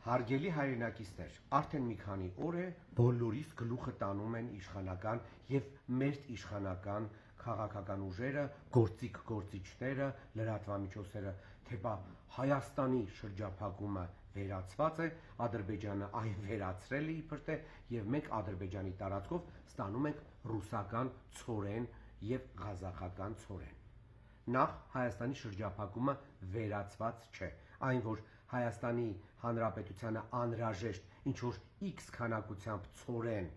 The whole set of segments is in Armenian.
Հարգելի հայրենակիցներ, արդեն մի քանի օր է բոլորիս գլուխը տանում են իշխանական եւ մերթ իշխանական քաղաքական ուժերը, գործիչները, լրատվամիջոցները, թե բա Հայաստանի շրջափակումը վերացված է, Ադրբեջանը այն վերացրել է իբր թե եւ մենք Ադրբեջանի տարածքով ստանում ենք ռուսական ցորեն եւ ղազախական ցորեն։ Նախ Հայաստանի շրջափակումը վերացված չէ, այն որ Հայաստանի Հանրապետությանը անհրաժեշտ ինչ որ X քանակությամբ ցորեն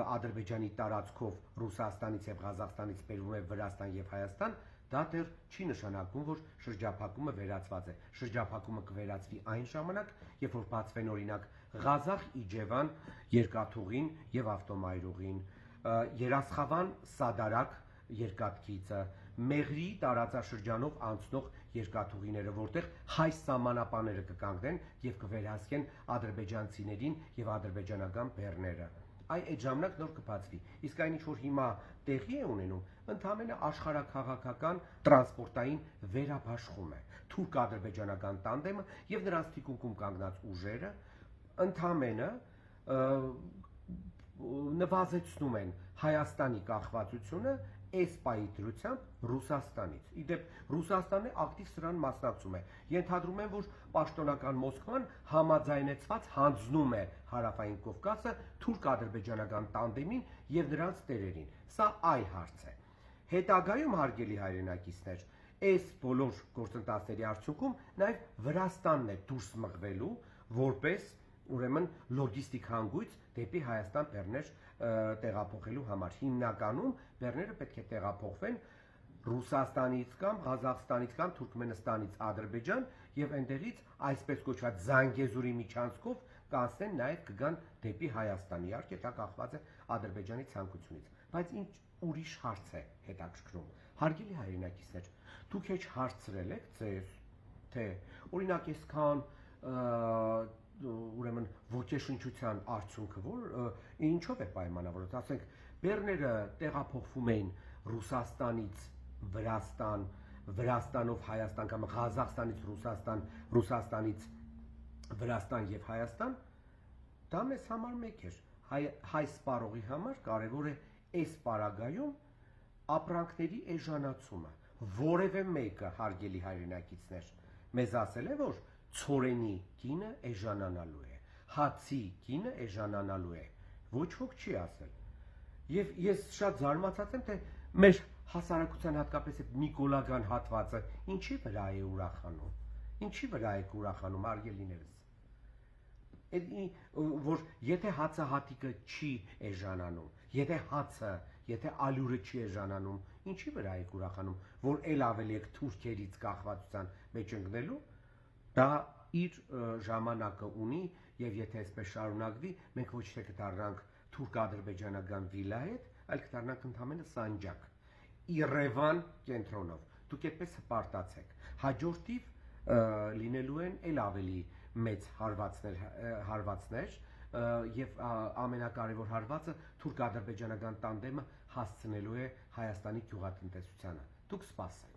Ադրբեջանի տարածքով Ռուսաստանից եւ Ղազախստանից բերվում է Վրաստան եւ Հայաստան, դա դեռ չի նշանակում, որ շրջափակումը վերացված է։ Շրջափակումը կվերացվի այն ժամանակ, երբ որ բացվեն օրինակ Ղազախ-Իջևան երկաթուղին եւ ավտոմայրուղին, Երասխավան Սադարակ երկաթգիծը, Մեղրի տարածաշրջանով անցնող երկաթուղիները, որտեղ հայ սահմանապանները կկանգնեն եւ կվերահսկեն ադրբեջանցիներին եւ ադրբեջանական բեռները։ Այդ ժամանակ նոր կբացվի։ Իսկ այն ինչ որ հիմա տեղի է ունենում, ընդհանրապես աշխարհաքաղաքական տրանսպորտային վերաբաշխում է։ Թուրք-ադրբեջանական տանդեմը եւ նրանց թիկունքում կանգնած ուժերը ընդհանրապես նվազեցնում են Հայաստանի կախվածությունը այս պայի դրությամբ Ռուսաստանից։ Իդեպ Ռուսաստանն է ակտիվ սրան մասնակցում է։ Ենթադրում են, որ պաշտոնական Մոսկվան համաձայնեցված հանձնում է Հարավային Կովկասը թուրք-ադրբեջանական տանդեմին եւ նրանց տերերին։ Սա այլ հարց է։ Հետագայում, հարգելի հայրենակիցներ, այս բոլոր գործընթացների արդյունքում նաեւ Վրաստանն է դուրս մղվելու որպես ուրեմն լոգիստիկ հանգույց դեպի Հայաստան բեռներ տեղափոխելու համար։ Հիմնականում բեռները պետք է տեղափոխվեն Ռուսաստանից կամ Ղազախստանից կամ Թուրքմենստանից Ադրբեջան եւ այնտեղից այսպես կոչված Զանգեզուրի միջանցքով կանցնեն նաեւ կգան դեպի Հայաստան։ Իհարկե դա կախված է Ադրբեջանի ցանկությունից։ Բայց ինչ ուրիշ հարց է հետաքրքրում։ Հարգելի հայրենակիցներ, դուք հեչ հարցրել եք ձեզ, թե օրինակ այսքան ուրեմն ոգեշնչության արդյունքը որ ինչով է պայմանավորված, ասենք բեռները տեղափոխվում էին Ռուսաստանից Վրաստան, Վրաստանով Հայաստան կամ Ղազախստանից Ռուսաստան, Ռուսաստանից Վրաստան եւ Հայաստան, դա մեզ համար մեկ էր։ Հայ սպառողի համար կարևոր է այս պարագայում ապրանքների էժանացումը։ Որևէ մեկը, հարգելի հայրենակիցներ, մեզ ասել է, որ ցորենի գինը էժանանալու է, հացի գինը էժանանալու է։ Ոչ ոք չի ասել։ Եվ ես շատ զարմացած եմ, թե մեր հասարակության հատկապես այդ նիկոլական հատվածը ինչի վրա է ուրախանում։ Ինչի վրա եք ուրախանում, հարգելիներս։ Որ եթե հացահատիկը չի էժանանում, եթե ալյուրը չի էժանանում, ինչի վրա եք ուրախանում, որ ել ավելի եք թուրքերից կախվածության մեջ ընկնելու, դա իր ժամանակը ունի եւ եթե այսպես շարունակվի, մենք ոչ թե կդառնանք թուրք-ադրբեջանական վիլայետ, այլ կդառնանք ընդհանրապես սանջակ։ Իռևան կենտրոնով։ Դուք այդպես հպարտացեք։ Հաջորդիվ լինելու են ել ավելի մեծ հարվածներ եւ ամենակարևոր հարվածը թուրք-ադրբեջանական տանդեմը հասցնելու է Հայաստանի գյուղատնտեսությանը։ Դուք սպասեք։